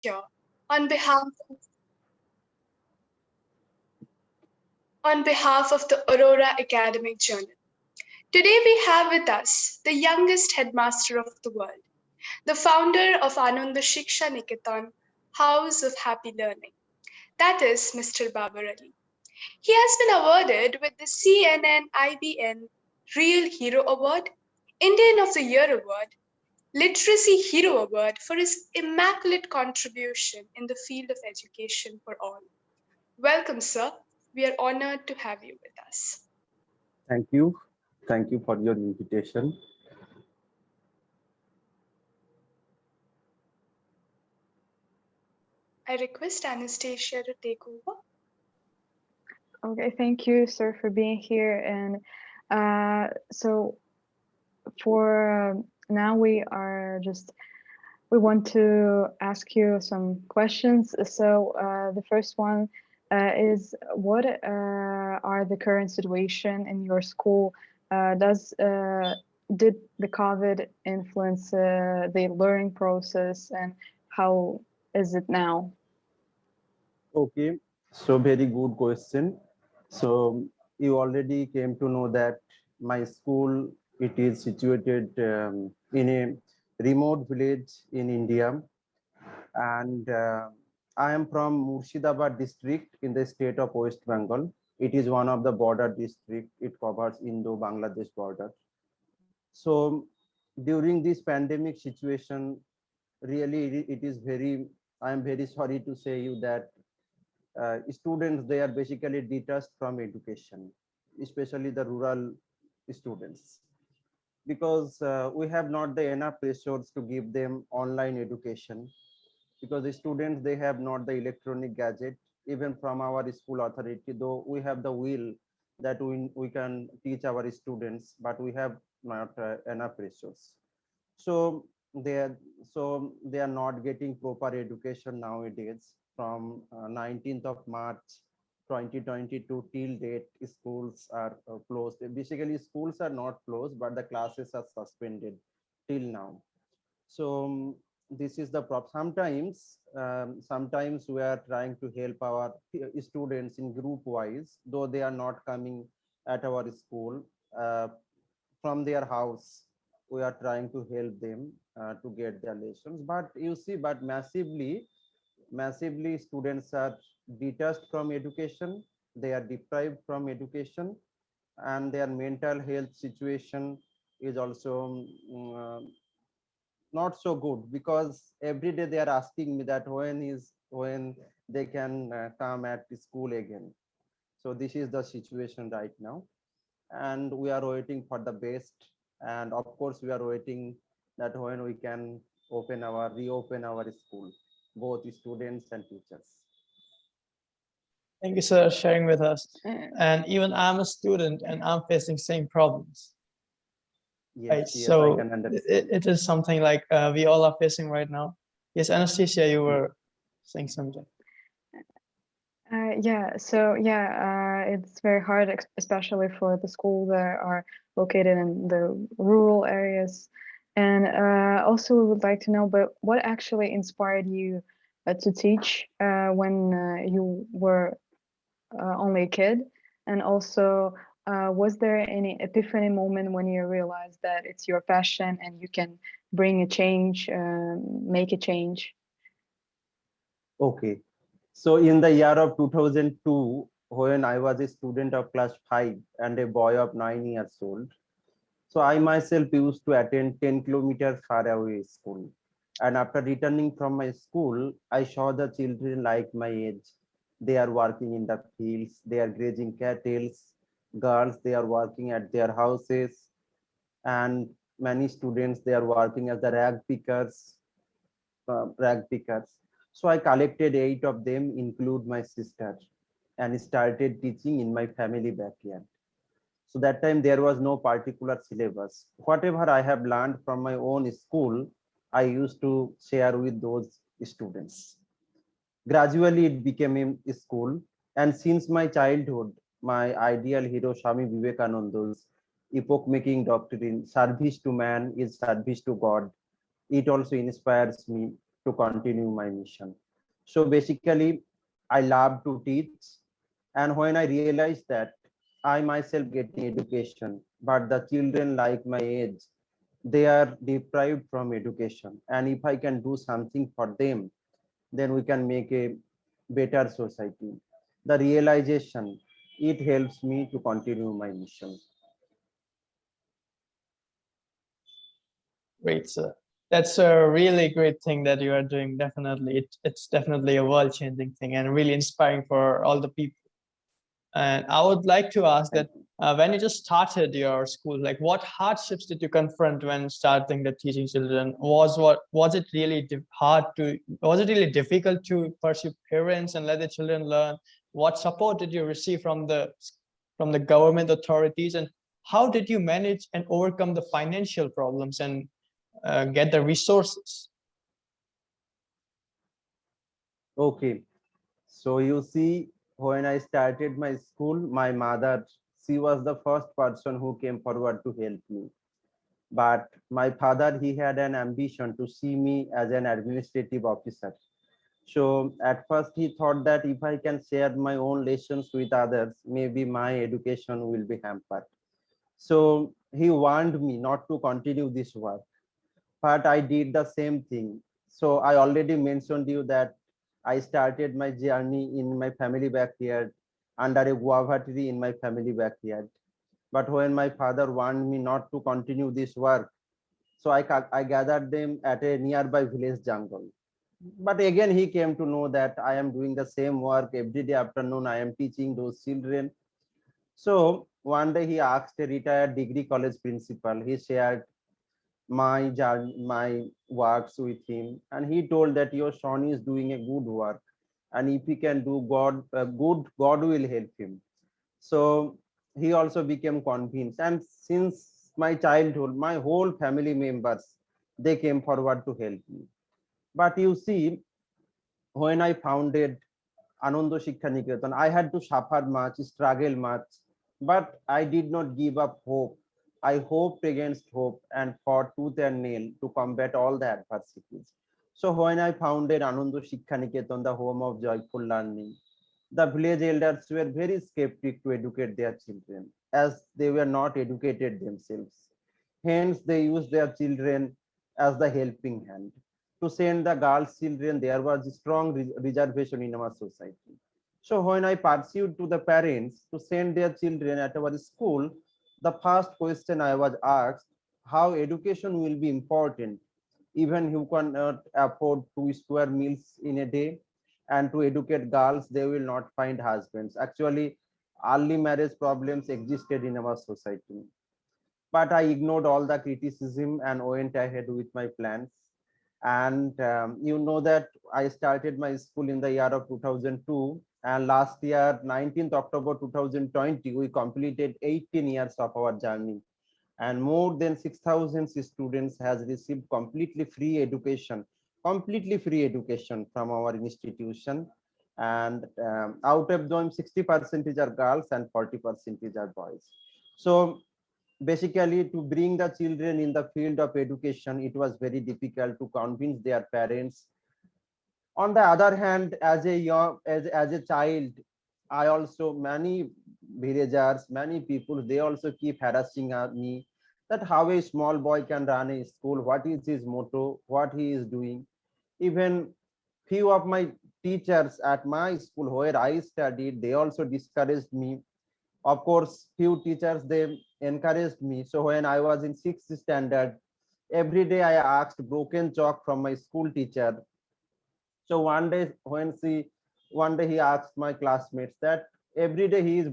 here on behalf on behalf of the Aurora Academic Journal. Today we have with us the youngest headmaster of the world, the founder of Ananda Shiksha Niketan, House of Happy Learning. That is Mr. Babar Ali. He has been awarded with the CNN IBN Real Hero Award, Indian of the Year Award, Literacy Hero Award for his immaculate contribution in the field of education for all. Welcome, sir. We are honored to have you with us. Thank you. Thank you for your invitation. I request Anastasia to take over. Okay, thank you, sir, for being here. And so for now, we want to ask you some questions. So the first one is, what are the current situation in your school? Did the COVID influence the learning process, and how is it now? Okay, so very good question. So you already came to know that my school, it is situated in a remote village in India, and I am from Murshidabad district in the state of West Bengal. It is one of the border district. It covers Indo-Bangladesh border. So during this pandemic situation, really it is very, I am very sorry to say you that students, they are basically detached from education, especially the rural students, because we have not the enough resources to give them online education, because the students, they have not the electronic gadget. Even from our school authority, though we have the will that we can teach our students, but we have not enough resources. So they are they are not getting proper education nowadays. From 19th of March 2022 till date, schools are closed. Basically schools are not closed, but the classes are suspended till now. So this is the problem. Sometimes we are trying to help our students in group wise, though they are not coming at our school, from their house. We are trying to help them to get their lessons, but you see, but massively students are detached from education. They are deprived from education, and their mental health situation is also not so good, because every day they are asking me that when they can come at the school again. So this is the situation right now, and we are waiting for the best. And of course we are waiting that when we can reopen our school, both students and teachers. Thank you, sir, sharing with us. Uh, And even I'm a student and I'm facing same problems. Right. Yes, yes, I So can understand. it is something like we all are facing right now. Yes, Anastasia, you were saying something. It's very hard, especially for the schools that are located in the rural areas. And also, we would like to know, but what actually inspired you to teach when you were only a kid? And also, was there any epiphany moment when you realized that it's your passion and you can bring a change, make a change? Okay, so in the year of 2002, when I was a student of class 5 and a boy of 9 years old, so I myself used to attend 10 kilometers far away school. And after returning from my school, I saw the children like my age. They are working in the fields, they are grazing cattle. Girls, they are working at their houses, and many students, they are working as the rag pickers. So I collected 8 of them, include my sister, and started teaching in my family backyard. So that time there was no particular syllabus. Whatever I have learned from my own school, I used to share with those students. Gradually, it became a school. And since my childhood, my ideal hero, Swami Vivekananda's epoch-making doctrine, service to man is service to God, it also inspires me to continue my mission. So basically, I love to teach. And when I realized that I myself getting education, but the children like my age, they are deprived from education. And if I can do something for them, then we can make a better society. The realization, it helps me to continue my mission. Great, sir. That's a really great thing that you are doing. Definitely, it's definitely a world-changing thing and really inspiring for all the people. And I would like to ask that when you just started your school, like what hardships did you confront when starting the teaching children? Was it really was it really difficult to pursue parents and let the children learn? What support did you receive from the government authorities, and how did you manage and overcome the financial problems and get the resources? Okay. So you see, when I started my school, my mother, she was the first person who came forward to help me. But my father, he had an ambition to see me as an administrative officer. So at first he thought that if I can share my own lessons with others, maybe my education will be hampered. So he warned me not to continue this work, but I did the same thing. So I already mentioned you that I started my journey in my family backyard under a guava tree in my family backyard. But when my father warned me not to continue this work, so I gathered them at a nearby village jungle. But again, he came to know that I am doing the same work every day afternoon. I am teaching those children. So one day he asked a retired degree college principal. He shared my journey, my works with him, and he told that your son is doing a good work, and if he can do good, God will help him. So he also became convinced, and since my childhood, my whole family members, they came forward to help me. But you see, when I founded Ananda Shiksha Niketan, I had to suffer much, struggle much, but I did not give up hope. I hoped against hope and fought tooth and nail to combat all the adversities. So when I founded Ananda Shiksha Niketan, the home of joyful learning, the village elders were very skeptic to educate their children, as they were not educated themselves. Hence, they used their children as the helping hand. To send the girls' children, there was a strong reservation in our society. So when I pursued to the parents to send their children at our school, the first question I was asked, how education will be important, even you cannot afford 2 square meals in a day, and to educate girls, they will not find husbands. Actually, early marriage problems existed in our society, but I ignored all the criticism and went ahead with my plans. And you know that I started my school in the year of 2002, and last year, 19th October 2020, we completed 18 years of our journey, and more than 6,000 students has received completely free education from our institution. And out of them, 60% are girls and 40% are boys. So basically, to bring the children in the field of education, it was very difficult to convince their parents. On the other hand, as a child, I also, many villagers, many people, they also keep harassing me that how a small boy can run a school, what is his motto, what he is doing. Even few of my teachers at my school where I studied, they also discouraged me. Of course, few teachers, they encouraged me. So when I was in sixth standard, every day I asked broken chalk from my school teacher. So one day he asked my classmates that every day he is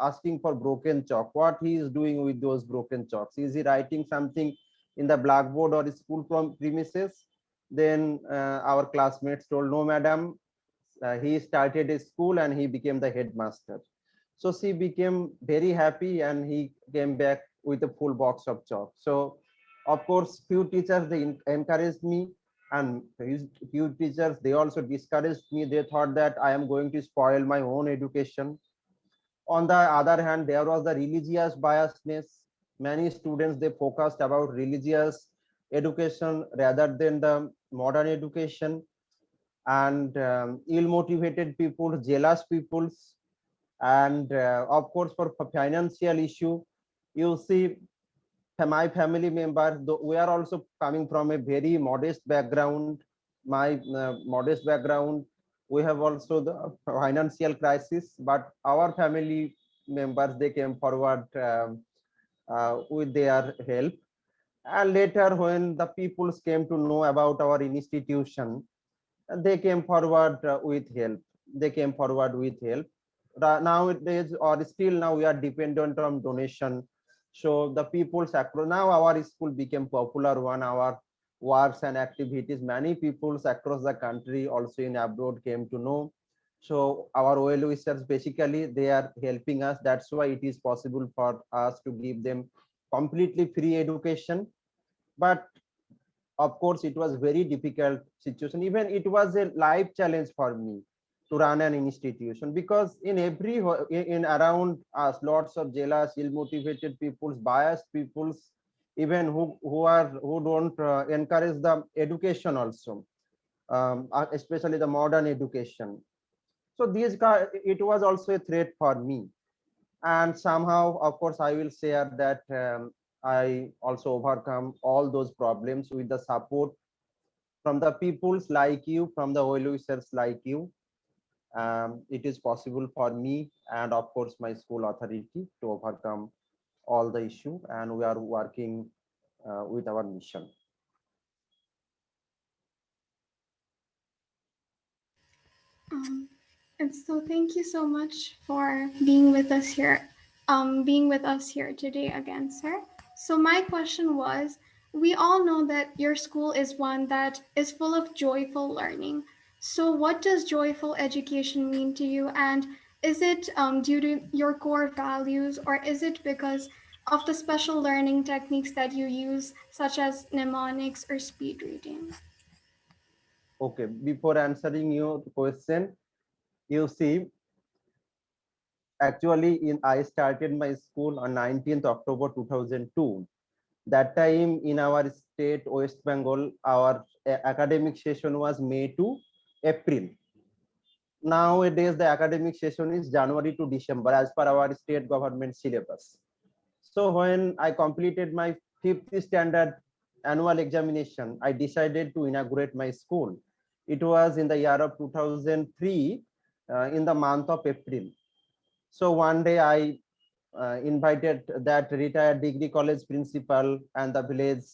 asking for broken chalk. What he is doing with those broken chalks? Is he writing something in the blackboard or school premises? Then our classmates told, no, madam, he started a school and he became the headmaster. So she became very happy and he came back with a full box of chalk. So of course, few teachers, they encouraged me, and few teachers, they also discouraged me. They thought that I am going to spoil my own education. On the other hand, there was the religious biasness. Many students, they focused about religious education rather than the modern education, and ill-motivated people, jealous peoples, and of course for financial issue, you see my family member, though we are also coming from a very modest background, my modest background, we have also the financial crisis, but our family members, they came forward with their help. And later when the peoples came to know about our institution, they came forward with help. They came forward with help. Nowadays, or still now, we are dependent on donation. So the people's across now, our school became popular one. Our works and activities, many peoples across the country, also in abroad, came to know. So our well wishers, basically they are helping us. That's why it is possible for us to give them completely free education. But of course it was very difficult situation, even it was a life challenge for me to run an institution, because in every in around us, lots of jealous, ill motivated peoples, biased peoples, even who don't encourage the education also, especially the modern education. So it was also a threat for me. And somehow, of course, I will share that I also overcome all those problems with the support from the peoples like you, from the well wishers like you. It is possible for me and of course my school authority to overcome all the issue, and we are working with our mission. Um, and so thank you so much for being with us here, today again, sir. So my question was, we all know that your school is one that is full of joyful learning. So what does joyful education mean to you? And is it due to your core values, or is it because of the special learning techniques that you use, such as mnemonics or speed reading? Okay, before answering your question, you see, actually in I started my school on 19th October 2002. That time in our state, West Bengal, our academic session was May to April. Nowadays, the academic session is January to December as per our state government syllabus. So when I completed my fifth standard annual examination, I decided to inaugurate my school. It was in the year of 2003, in the month of April. So one day I invited that retired degree college principal and the village,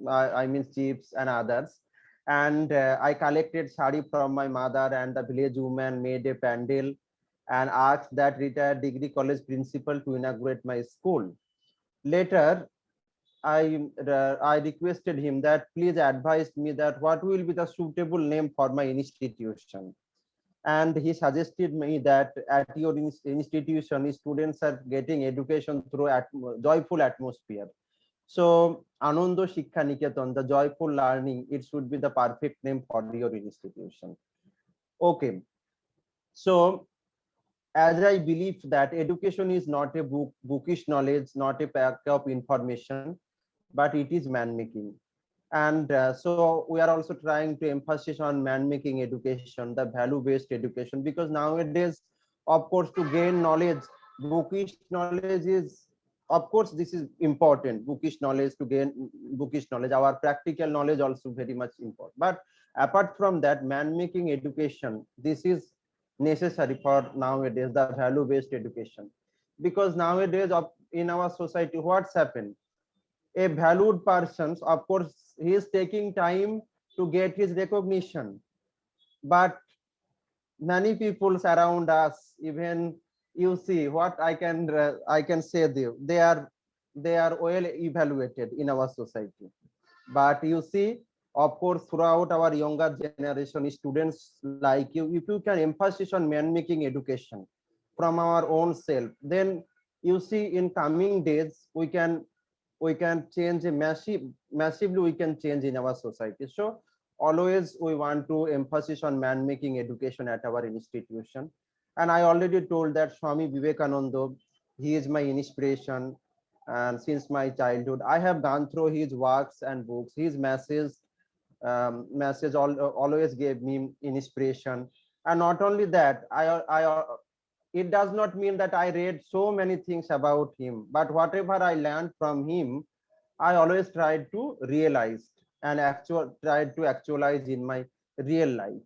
I mean chiefs and others. And I collected sari from my mother, and the village woman made a pandal and asked that retired degree college principal to inaugurate my school. Later, I requested him that please advise me that what will be the suitable name for my institution. And he suggested me that at your institution, students are getting education through joyful atmosphere. So Anando Shiksha Niketan, the joyful learning, it should be the perfect name for your institution. Okay, so as I believe that education is not a bookish knowledge, not a pack of information, but it is man making. And so we are also trying to emphasize on man making education, the value based education, because nowadays, of course, to gain knowledge, bookish knowledge is, of course, this is important, bookish knowledge, to gain bookish knowledge, our practical knowledge also very much important. But apart from that, man making education, this is necessary for nowadays, the value based education. Because nowadays in our society, what's happened, a valued person, of course, he is taking time to get his recognition. But many people around us, even you see what I can say, they are well evaluated in our society. But you see, of course, throughout our younger generation, students like you, if you can emphasis on man making education from our own self, then you see in coming days we can change a massively we can change in our society. So always we want to emphasis on man making education at our institution. And I already told that Swami Vivekananda, he is my inspiration, and since my childhood I have gone through his works and books, his message, message always gave me inspiration. And not only that, it does not mean that I read so many things about him, but whatever I learned from him, I always tried to realize and tried to actualize in my real life.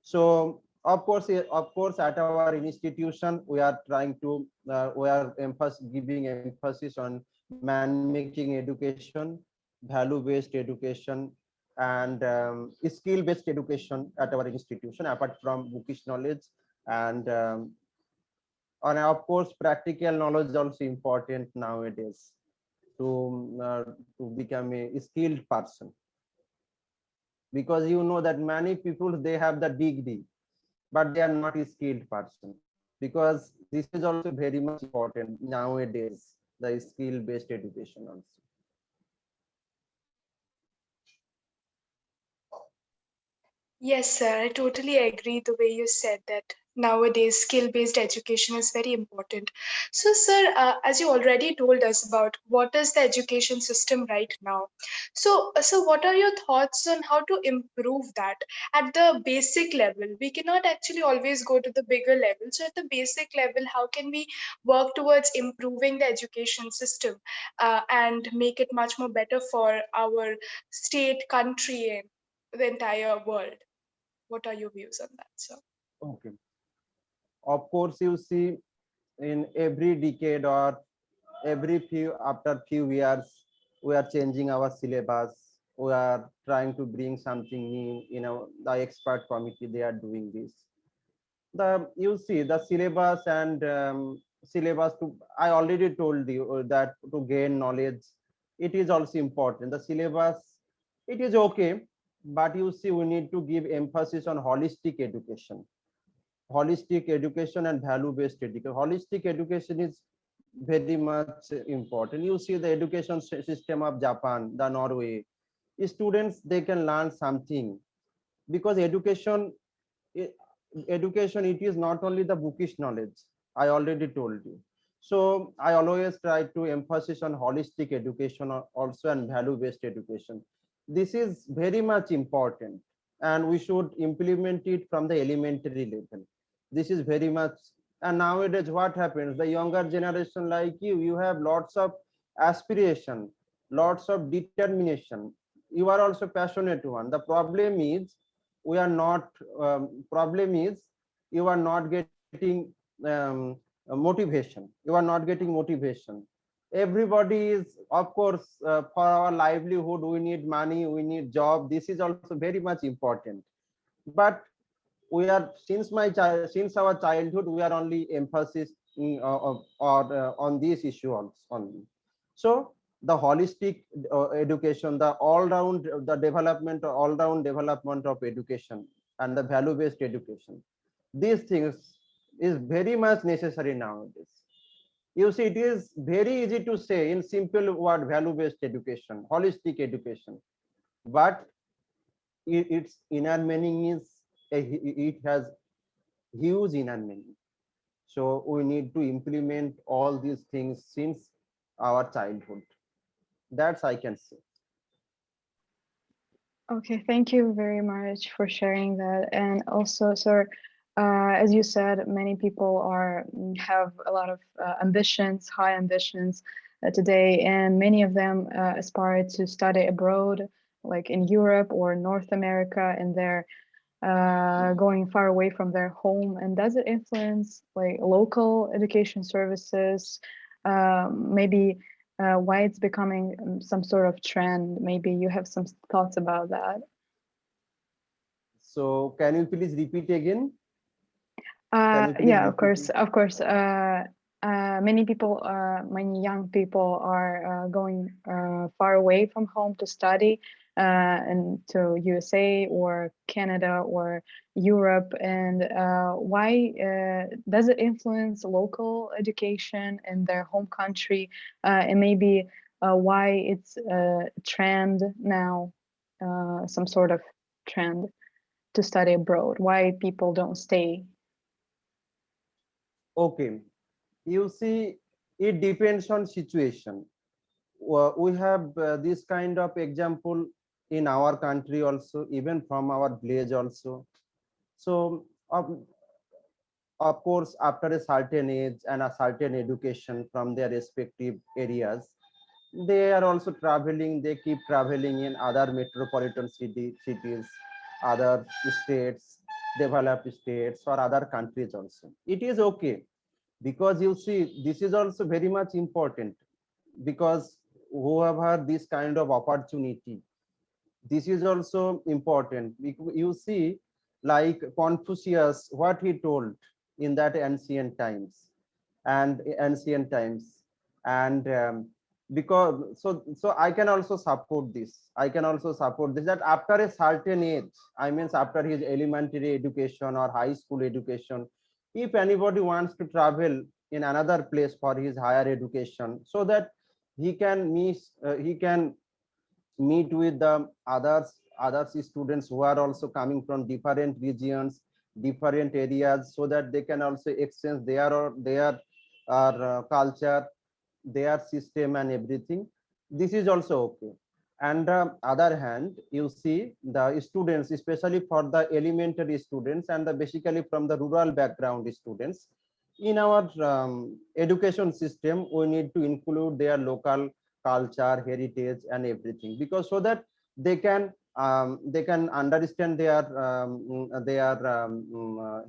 So of course, at our institution, we are trying to giving emphasis on man-making education, value-based education, and skill-based education at our institution, apart from bookish knowledge. And of course, practical knowledge is also important nowadays to become a skilled person, because you know that many people, they have the degree but they are not a skilled person, because this is also very much important nowadays, the skill based education also. Yes, sir, I totally agree the way you said that nowadays skill-based education is very important. So, sir, as you already told us about what is the education system right now, so what are your thoughts on how to improve that at the basic level? We cannot actually always go to the bigger level. So, at the basic level, how can we work towards improving the education system and make it much more better for our state, country, and the entire world? What are your views on that, sir? Okay, of course, you see, in every decade or every after few years, we are changing our syllabus, we are trying to bring something new. The expert committee, they are doing this. The You see the syllabus and syllabus to I already told you that to gain knowledge, it is also important. The syllabus, it is okay, but you see, we need to give emphasis on holistic education and value based education. Holistic education is very much important. You see the education system of Japan, the Norway, students, they can learn something, because e- education, it is not only the bookish knowledge, I already told you. So I always try to emphasize on holistic education also, and value based education. This is very much important, and we should implement it from the elementary level. This is very much. And nowadays what happens, the younger generation like you have lots of aspiration, lots of determination, you are also passionate one. The problem is, we are not problem is, you are not getting motivation, everybody is, of course, for our livelihood, we need money, we need job, this is also very much important. But we are, since our childhood, we are only emphasis on this issue also only. So the holistic education, the all round, the development, all round development of education, and the value based education, these things is very much necessary nowadays. You see, it is very easy to say in simple word, value based education, holistic education, but its inner meaning is, it has huge inner meaning. So we need to implement all these things since our childhood. That's I can say. Okay, thank you very much for sharing that. And also, sir, as you said, many people have a lot of ambitions, high ambitions today, and many of them aspire to study abroad, like in Europe or North America, and they're going far away from their home. And does it influence like local education services? Maybe why it's becoming some sort of trend? Maybe you have some thoughts about that. So can you please repeat again? Can you please Yeah, of repeat course, it? of course. Many people, many young people are going far away from home to study, and to USA or Canada or Europe. And why does it influence local education in their home country? And maybe why it's a trend now, some sort of trend to study abroad. Why people don't stay. Okay. You see, it depends on situation. We have this kind of example in our country also, even from our village also. So of course, after a certain age and a certain education from their respective areas, they are also traveling, they keep traveling in other metropolitan cities, other states, developed states, or other countries also. It is okay, because you see, this is also very much important, because whoever this kind of opportunity, this is also important. You see, like Confucius, what he told in that ancient times, and because so I can also support this. I can also support this, that after a certain age, I mean after his elementary education or high school education, if anybody wants to travel in another place for his higher education, so that he can meet with the others students who are also coming from different regions, different areas, so that they can also exchange their culture, their system and everything. This is also okay. And other hand, you see the students, especially for the elementary students and the basically from the rural background students, in our education system, we need to include their local culture, heritage, and everything, because so that they can understand their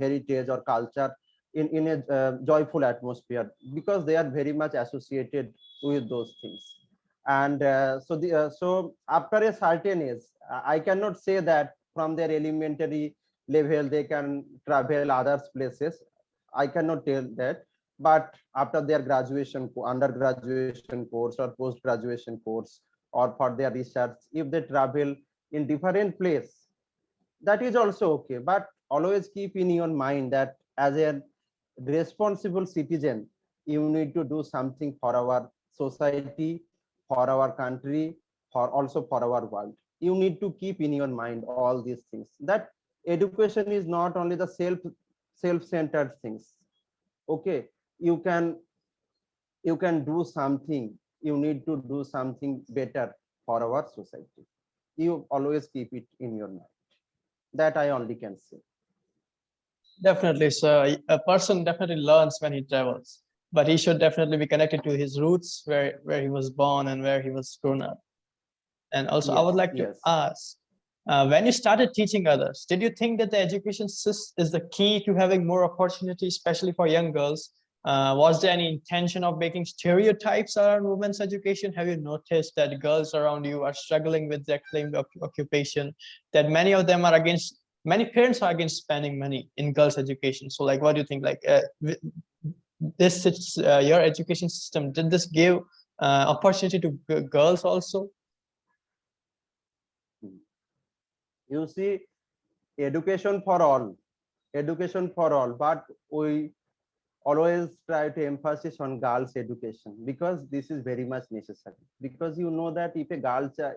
heritage or culture in a joyful atmosphere, because they are very much associated with those things. And so after a certain age, I cannot say that from their elementary level they can travel other places. I cannot tell that. But after their graduation, undergraduation course or post graduation course, or for their research, if they travel in different place, that is also okay. But always keep in your mind that as a responsible citizen, you need to do something for our society, for our country, for also for our world. You need to keep in your mind all these things, that education is not only the self-centered things. Okay, you can do something, you need to do something better for our society. You always keep it in your mind. That I only can say. Definitely. So a person definitely learns when he travels, but he should definitely be connected to his roots, where he was born and where he was grown up. And also, I would Yes, like to yes. ask, when you started teaching others, did you think that the education system is the key to having more opportunity, especially for young girls? Was there any intention of making stereotypes around women's education? Have you noticed that girls around you are struggling with their claimed occupation, that many of them are against, many parents are against spending money in girls' education? So like, what do you think? Like your education system, did this give opportunity to girls also? You see, education for all, education for all, but we always try to emphasize on girls education, because this is very much necessary. Because you know that if a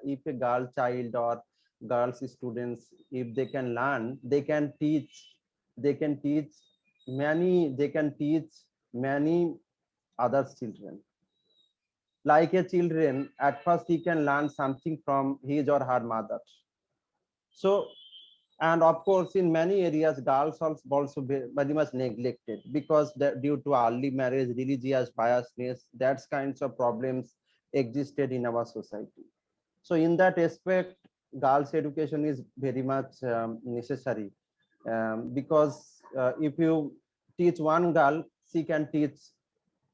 if a girl child or girls students, if they can learn, they can teach, they can teach they can teach many other children. Like a children, at first he can learn something from his or her mother. So, and of course in many areas girls are also very much neglected, because due to early marriage, religious biasness, that kinds of problems existed in our society. So in that aspect, girls education is very much necessary, because if you teach one girl, she can teach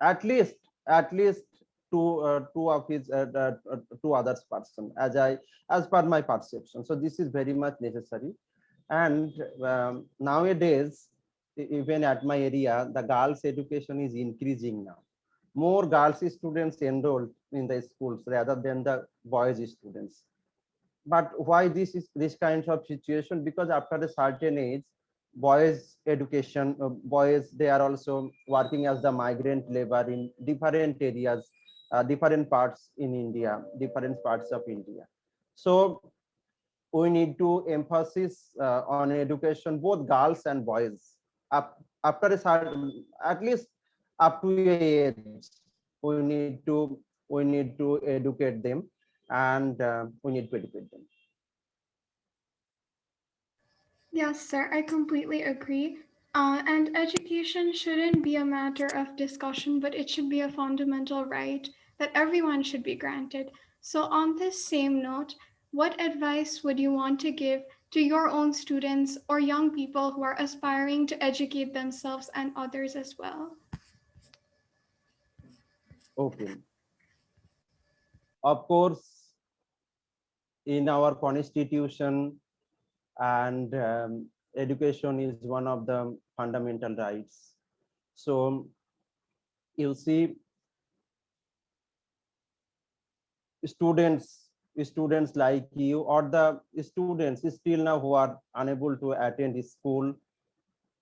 at least at least two of his two others person, as per my perception. So this is very much necessary. And nowadays, even at my area, the girls education is increasing now. More girls students enrolled in the schools rather than the boys students. But why this kind of situation? Because after a certain age, boys education, boys, they are also working as the migrant labor in different areas, different parts in India, different parts of India. So we need to emphasis on education, both girls and boys, after a certain, at least up to a age. We need to educate them, and we need to educate them. Yes, sir, I completely agree. And education shouldn't be a matter of discussion, but it should be a fundamental right that everyone should be granted. So, on this same note, what advice would you want to give to your own students or young people who are aspiring to educate themselves and others as well? Okay. Of course, in our constitution and education is one of the fundamental rights. So you see, students students like you or the students still now who are unable to attend school,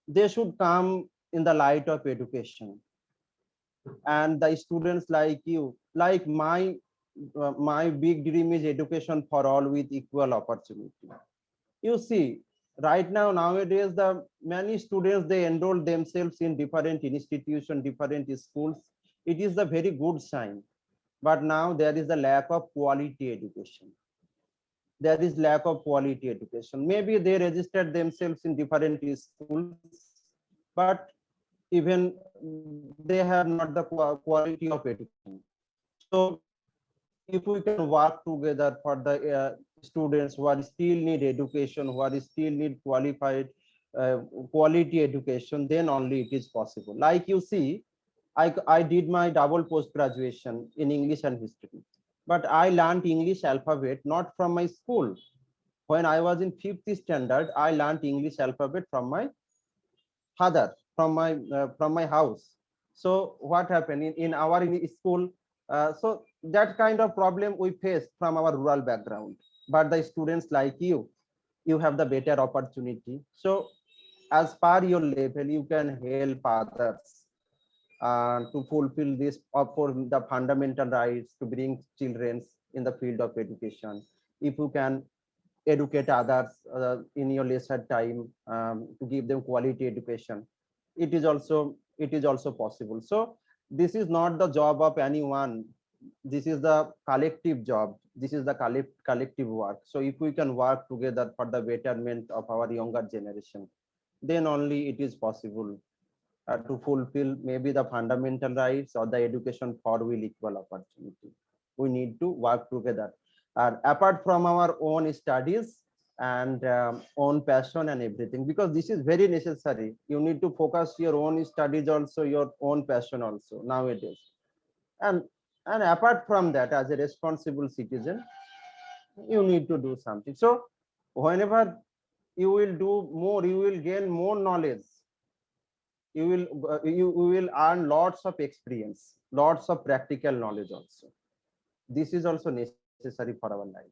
they should come in the light of education. And the students like you, like my big dream is education for all with equal opportunity. You see, right now nowadays the many students, they enroll themselves in different institutions, different schools. It is a very good sign, but now there is a lack of quality education. There is lack of quality education. Maybe they registered themselves in different schools, but even they have not the quality of education. So if we can work together for the students who are still need education, who are still need qualified quality education, then only it is possible. Like you see, I did my double post graduation in English and history, but I learned English alphabet not from my school. When I was in fifth standard, I learned English alphabet from my father, from my house. So what happened in our in school, so that kind of problem we face from our rural background. But the students like you have the better opportunity. So as per your level, you can help others to fulfill this for the fundamental rights to bring children in the field of education. If you can educate others in your leisure time, to give them quality education, it is also possible. So this is not the job of anyone, this is the collective job, this is the collective work. So if we can work together for the betterment of our younger generation, then only it is possible to fulfill maybe the fundamental rights or the education for will equal opportunity. We need to work together. And apart from our own studies and own passion and everything, because this is very necessary. You need to focus your own studies also, your own passion also nowadays. And and apart from that, as a responsible citizen, you need to do something. So whenever you will do more, you will gain more knowledge, you will earn lots of experience, lots of practical knowledge also. This is also necessary for our life.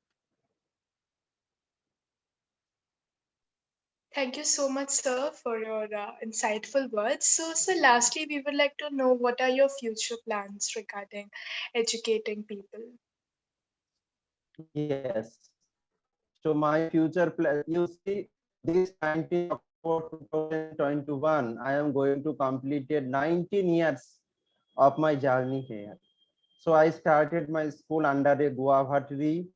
Thank you so much, sir, for your insightful words. So, lastly, we would like to know what are your future plans regarding educating people? Yes. So my future plan, you see, this 19 October 2021, I am going to completed 19 years of my journey here. So I started my school under a guava tree.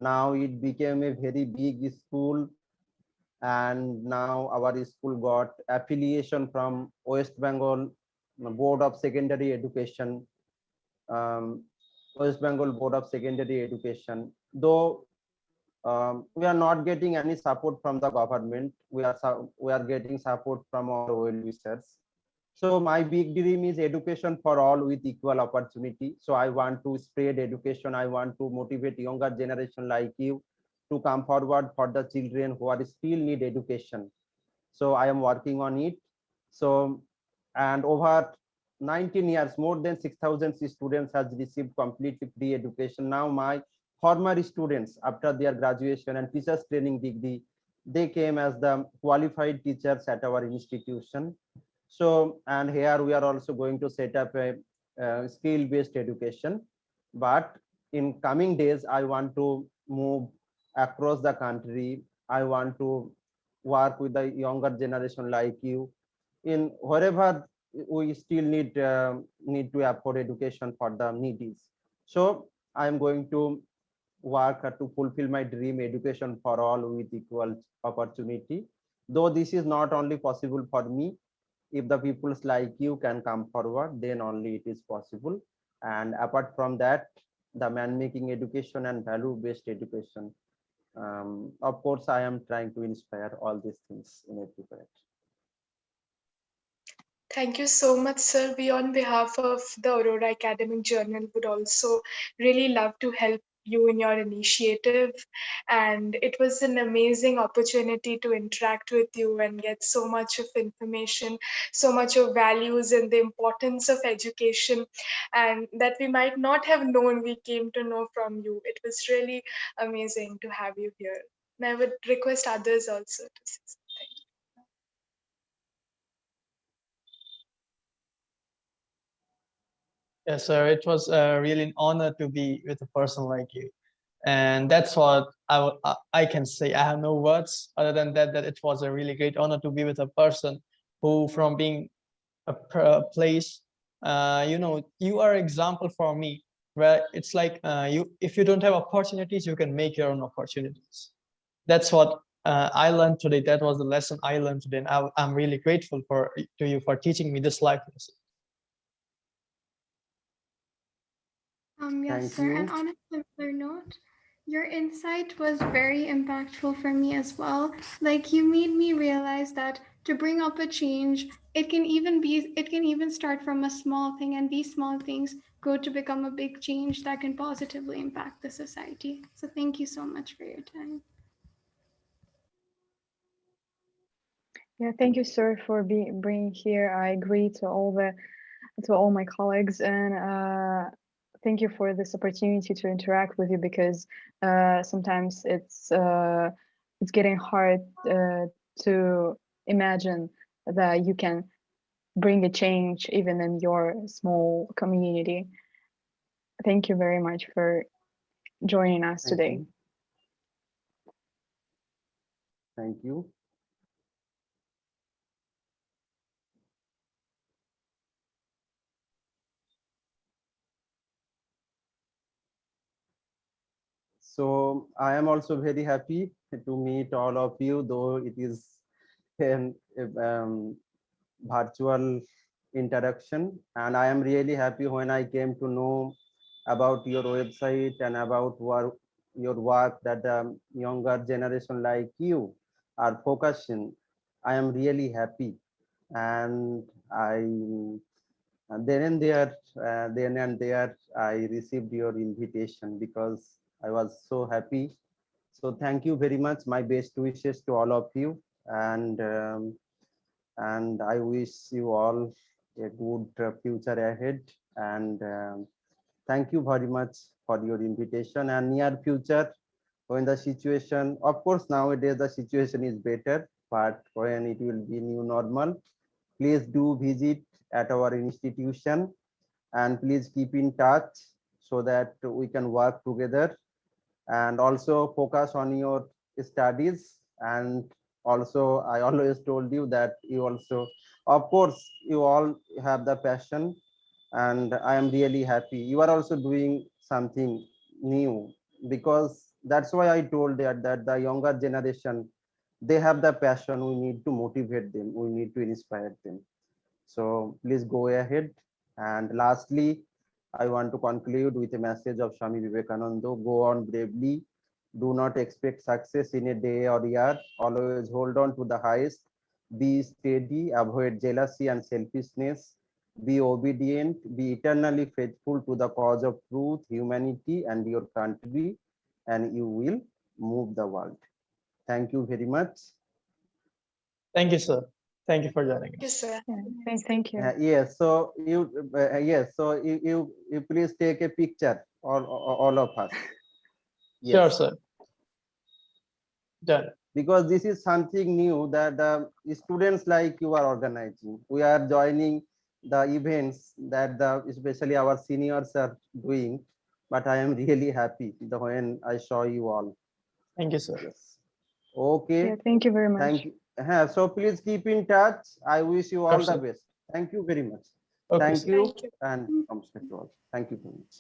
Now it became a very big school, and now our school got affiliation from West Bengal Board of Secondary Education, um, West Bengal Board of Secondary Education. Though we are not getting any support from the government, we are getting support from our well wishers. So my big dream is education for all with equal opportunity. So I want to spread education. I want to motivate younger generation like you to come forward for the children who are still need education. So I am working on it. So, and over 19 years, more than 6,000 students has received completely free education. Now my former students, after their graduation and teachers training degree, they came as the qualified teachers at our institution. So, and here we are also going to set up a skill based education. But in coming days, I want to move across the country. I want to work with the younger generation like you in wherever we still need to afford education for the needies. So I am going to work to fulfill my dream, education for all with equal opportunity. Though this is not only possible for me, if the peoples like you can come forward, then only it is possible. And apart from that, the man making education and value based education, of course I am trying to inspire all these things in every. Thank you so much, sir. We, on behalf of the Aurora Academic Journal, would also really love to help you in your initiative. And it was an amazing opportunity to interact with you and get so much of information, so much of values and the importance of education, and that we might not have known, we came to know from you. It was really amazing to have you here. And I would request others also to say something. Yes, sir. It was really an honor to be with a person like you. And that's what I can say. I have no words other than that, that it was a really great honor to be with a person who, from being a place, you are example for me, where it's like if you don't have opportunities, you can make your own opportunities. That's what I learned today. That was the lesson I learned today. And I'm really grateful to you for teaching me this life lesson. Yes, Thank sir. And you. on a similar note, your insight was very impactful for me as well. Like you made me realize that to bring up a change, it can even start from a small thing, and these small things go to become a big change that can positively impact the society. So thank you so much for your time. Yeah, thank you, sir, for being here. I agree to all my colleagues, and thank you for this opportunity to interact with you, because sometimes it's getting hard to imagine that you can bring a change even in your small community. Thank you very much for joining us Thank today. you. Thank you. So I am also very happy to meet all of you, though it is an virtual interaction. And I am really happy when I came to know about your website and about your work that the younger generation like you are focusing. I am really happy. And then and there, I received your invitation because I was so happy. So thank you very much. My best wishes to all of you, and I wish you all a good future ahead. And thank you very much for your invitation. And near future, when the situation, of course, nowadays the situation is better, but when it will be new normal, please do visit at our institution, and please keep in touch so that we can work together, and also focus on your studies. And also I always told you that you also, of course, you all have the passion, and I am really happy you are also doing something new, because that's why I told that the younger generation, they have the passion. We need to motivate them, we need to inspire them. So please go ahead. And lastly, I want to conclude with a message of Swami Vivekananda: go on bravely. Do not expect success in a day or year. Always hold on to the highest. Be steady, avoid jealousy and selfishness. Be obedient, be eternally faithful to the cause of truth, humanity, and your country, and you will move the world. Thank you very much. Thank you, sir. Thank you for joining Yes, us. sir. Yeah, thank you. Yes, so you please take a picture, all of us. Sure, Yes, sir. Done. because this is something new that students like you are organizing. We are joining the events that especially our seniors are doing, but I am really happy when I saw you all. Thank you, sir. Yes. Okay. Yeah, thank you very much. Thank you. So please keep in touch. I wish you all Sure, the sir. best. Thank you very much. Okay, Thank sir. you, Thank you. and namaste to all. Thank you very much.